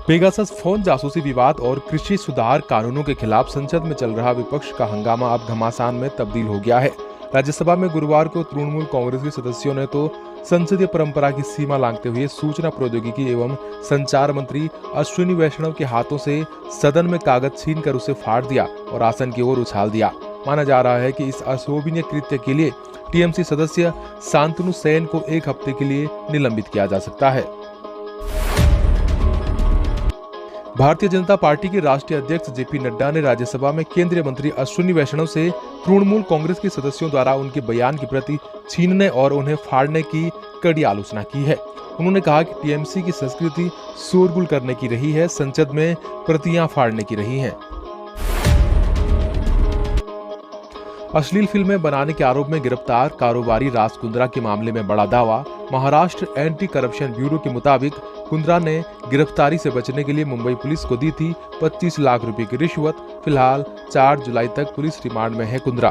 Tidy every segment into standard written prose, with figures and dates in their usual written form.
Pegasus phone जासूसी विवाद और कृषि सुधार कानूनों के खिलाफ संसद में चल रहा विपक्ष का हंगामा अब घमासान में तब्दील हो गया है। राज्यसभा में गुरुवार को तृणमूल कांग्रेस के सदस्यों ने तो संसदीय परंपरा की सीमा लांघते हुए सूचना प्रौद्योगिकी एवं संचार मंत्री अश्विनी वैष्णव के हाथों से सदन में कागज छीनकर उसे फाड़ दिया और आसन की ओर उछाल दिया। माना जा रहा है कि इस अशोभनीय कृत्य के लिए टीएमसी सदस्य शांतनु सेन को एक हफ्ते के लिए निलंबित किया जा सकता है। भारतीय जनता पार्टी के राष्ट्रीय अध्यक्ष जेपी नड्डा ने राज्यसभा में केंद्रीय मंत्री अश्विनी वैष्णव से तृणमूल कांग्रेस के सदस्यों द्वारा उनके बयान की प्रति छीनने और उन्हें फाड़ने की कड़ी आलोचना की है। उन्होंने कहा कि टीएमसी की संस्कृति शोरगुल करने की रही है, संसद में प्रतियां फाड़ने की रही हैं। अश्लील फिल्में बनाने के आरोप में गिरफ्तार कारोबारी राज कुंद्रा के मामले में बड़ा दावा। महाराष्ट्र एंटी करप्शन ब्यूरो के मुताबिक कुंद्रा ने गिरफ्तारी से बचने के लिए मुंबई पुलिस को दी थी 25 लाख रुपए की रिश्वत। फिलहाल 4 जुलाई तक पुलिस रिमांड में है कुंद्रा।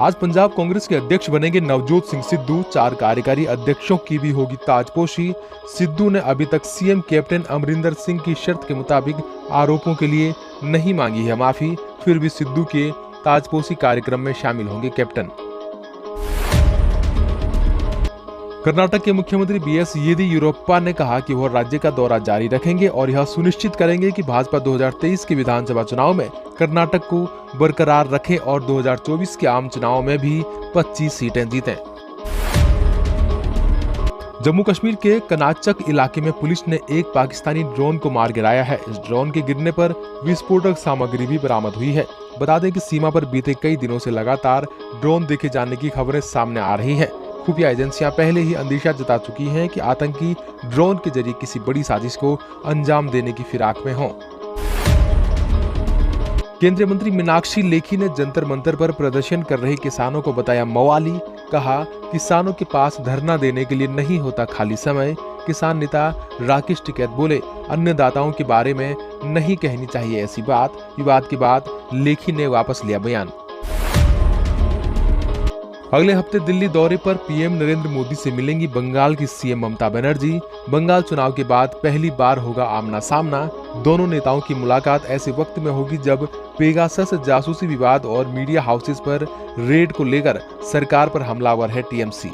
आज पंजाब कांग्रेस के अध्यक्ष बनेंगे नवजोत सिंह सिद्धू। 4 कार्यकारी अध्यक्षों की भी होगी ताजपोशी। सिद्धू ने अभी तक सीएम कैप्टन अमरिंदर सिंह की शर्त के मुताबिक आरोपों के लिए नहीं मांगी है माफी, फिर भी सिद्धू के ताजपोशी कार्यक्रम में शामिल होंगे कैप्टन। कर्नाटक के मुख्यमंत्री बीएस येदियुरप्पा ने कहा कि वह राज्य का दौरा जारी रखेंगे और यह सुनिश्चित करेंगे कि भाजपा 2023 के विधानसभा चुनाव में कर्नाटक को बरकरार रखे और 2024 के आम चुनाव में भी 25 सीटें जीतें। जम्मू कश्मीर के कनाचक इलाके में पुलिस ने एक पाकिस्तानी ड्रोन को मार गिराया है। इस ड्रोन के गिरने पर विस्फोटक सामग्री भी बरामद हुई है। बता दें कि सीमा पर बीते कई दिनों से लगातार ड्रोन देखे जाने की खबरें सामने आ रही हैं। खुफिया एजेंसियां पहले ही अंदेशा जता चुकी हैं कि आतंकी ड्रोन के जरिए किसी बड़ी साजिश को अंजाम देने की फिराक में हों। केंद्रीय मंत्री मीनाक्षी लेखी ने जंतर मंतर पर प्रदर्शन कर रहे किसानों को बताया मवाली। कहा, किसानों के पास धरना देने के लिए नहीं होता खाली समय। किसान नेता राकेश टिकैत बोले, अन्नदाताओं के बारे में नहीं कहनी चाहिए ऐसी बात। विवाद के बाद लेखी ने वापस लिया बयान। अगले हफ्ते दिल्ली दौरे पर पीएम नरेंद्र मोदी से मिलेंगी बंगाल की सीएम ममता बनर्जी। बंगाल चुनाव के बाद पहली बार होगा आमना सामना। दोनों नेताओं की मुलाकात ऐसे वक्त में होगी जब पेगासस जासूसी विवाद और मीडिया हाउसेस पर रेड को लेकर सरकार पर हमलावर है टीएमसी।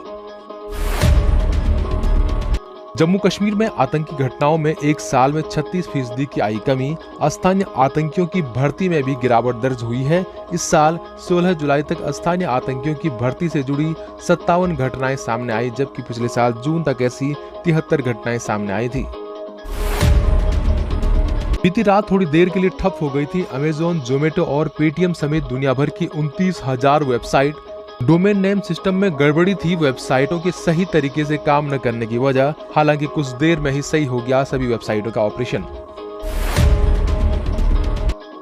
जम्मू कश्मीर में आतंकी घटनाओं में एक साल में 36% की आई कमी। स्थानीय आतंकियों की भर्ती में भी गिरावट दर्ज हुई है। इस साल 16 जुलाई तक स्थानीय आतंकियों की भर्ती से जुड़ी 57 घटनाएं सामने आई, जबकि पिछले साल जून तक ऐसी 73 घटनाएं सामने आई थी। बीती रात थोड़ी देर के लिए ठप हो गई थी अमेज़न, जोमेटो और पेटीएम समेत दुनिया भर की 29,000 वेबसाइट। डोमेन नेम सिस्टम में गड़बड़ी थी वेबसाइटों के सही तरीके से काम न करने की वजह। हालांकि कुछ देर में ही सही हो गया सभी वेबसाइटों का ऑपरेशन।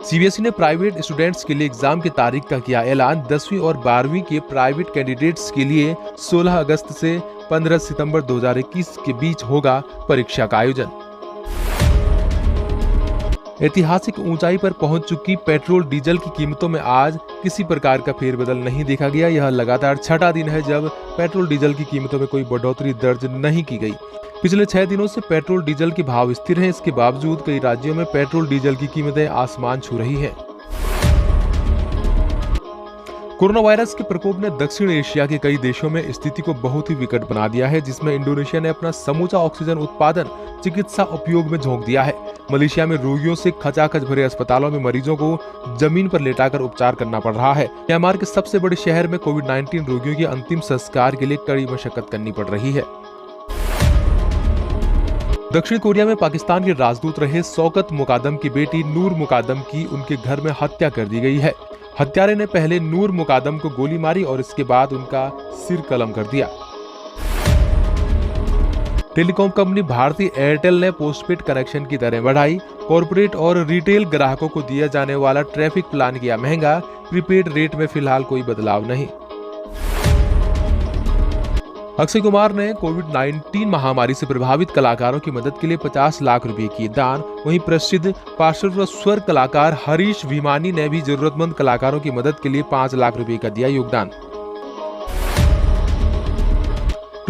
सीबीएसई ने प्राइवेट स्टूडेंट्स के लिए एग्जाम की तारीख का किया ऐलान। 10वीं और 12वीं के प्राइवेट कैंडिडेट्स के लिए 16 अगस्त से 15 सितंबर 2021 के बीच होगा परीक्षा का आयोजन। ऐतिहासिक ऊंचाई पर पहुंच चुकी पेट्रोल डीजल की कीमतों में आज किसी प्रकार का फेरबदल नहीं देखा गया। यह लगातार छठा दिन है जब पेट्रोल डीजल की कीमतों में कोई बढ़ोतरी दर्ज नहीं की गई। पिछले 6 दिनों से पेट्रोल डीजल के भाव स्थिर हैं। इसके बावजूद कई राज्यों में पेट्रोल डीजल की कीमतें आसमान छू रही हैं। कोरोना वायरस के प्रकोप ने दक्षिण एशिया के कई देशों में स्थिति को बहुत ही विकट बना दिया है, जिसमें इंडोनेशिया ने अपना समूचा ऑक्सीजन उत्पादन चिकित्सा उपयोग में झोंक दिया है। मलेशिया में रोगियों से खचाखच भरे अस्पतालों में मरीजों को जमीन पर लेटाकर उपचार करना पड़ रहा है। म्यांमार के सबसे बड़े शहर में कोविड-19 रोगियों के अंतिम संस्कार के लिए कड़ी मशक्कत करनी पड़ रही है। दक्षिण कोरिया में पाकिस्तान के राजदूत रहे शौकत मुकादम की बेटी नूर मुकादम की उनके घर में हत्या कर दी गई है। हत्यारे ने पहले नूर मुकादम को गोली मारी और इसके बाद उनका सिर कलम कर दिया। टेलीकॉम कंपनी भारती एयरटेल ने पोस्टपेड कनेक्शन की दरें बढ़ाई। कॉर्पोरेट और रिटेल ग्राहकों को दिया जाने वाला ट्रैफिक प्लान किया महंगा। प्रीपेड रेट में फिलहाल कोई बदलाव नहीं। अक्षय कुमार ने कोविड-19 महामारी से प्रभावित कलाकारों की मदद के लिए 50 लाख रुपए किए दान। वहीं प्रसिद्ध पार्श्व स्वर कलाकार हरीश भीमानी ने भी जरूरतमंद कलाकारों की मदद के लिए 5 लाख रुपए का दिया योगदान।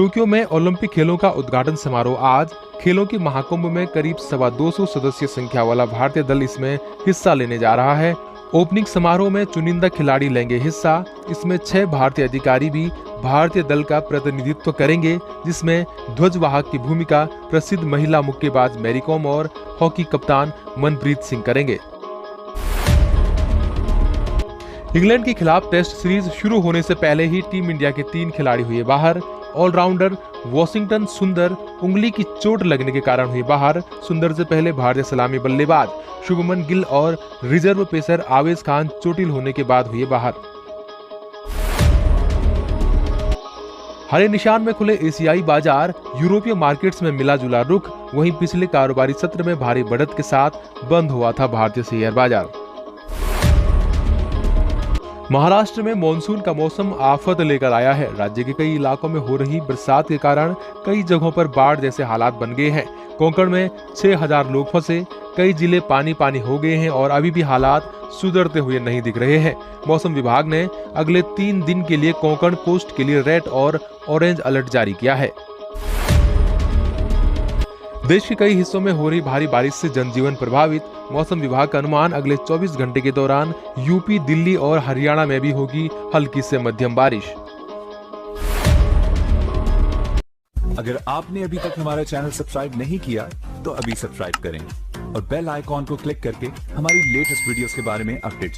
टोक्यो में ओलंपिक खेलों का उद्घाटन समारोह आज। खेलों के महाकुंभ में करीब 225 सदस्य संख्या वाला भारतीय दल इसमें हिस्सा लेने जा रहा है। ओपनिंग समारोह में चुनिंदा खिलाड़ी लेंगे हिस्सा। इसमें 6 भारतीय अधिकारी भी भारतीय दल का प्रतिनिधित्व करेंगे, जिसमें ध्वजवाहक की भूमिका प्रसिद्ध महिला मुक्केबाज मैरी कॉम और हॉकी कप्तान मनप्रीत सिंह करेंगे। इंग्लैंड के खिलाफ टेस्ट सीरीज शुरू होने से पहले ही टीम इंडिया के 3 खिलाड़ी हुए बाहर। ऑलराउंडर वॉशिंगटन सुंदर उंगली की चोट लगने के कारण हुए बाहर। सुंदर से पहले भारतीय सलामी बल्लेबाज शुभमन गिल और रिजर्व पेसर आवेश खान चोटिल होने के बाद हुए बाहर। हरे निशान में खुले एशियाई बाजार, यूरोपीय मार्केट्स में मिला जुला रुख। वहीं पिछले कारोबारी सत्र में भारी बढ़त के साथ बंद हुआ था भारतीय शेयर बाजार। महाराष्ट्र में मॉनसून का मौसम आफत लेकर आया है। राज्य के कई इलाकों में हो रही बरसात के कारण कई जगहों पर बाढ़ जैसे हालात बन गए हैं। कोंकण में 6000 लोग फंसे, कई जिले पानी पानी हो गए हैं और अभी भी हालात सुधरते हुए नहीं दिख रहे हैं। मौसम विभाग ने अगले 3 दिन के लिए कोंकण कोस्ट के लिए रेड और ऑरेंज अलर्ट जारी किया है। देश के कई हिस्सों में हो रही भारी बारिश से जनजीवन प्रभावित। मौसम विभाग का अनुमान अगले 24 घंटे के दौरान यूपी, दिल्ली और हरियाणा में भी होगी हल्की से मध्यम बारिश। अगर आपने अभी तक हमारा चैनल सब्सक्राइब नहीं किया तो अभी सब्सक्राइब करें और बेल आइकॉन को क्लिक करके हमारी लेटेस्ट वीडियोस के बारे में अपडेट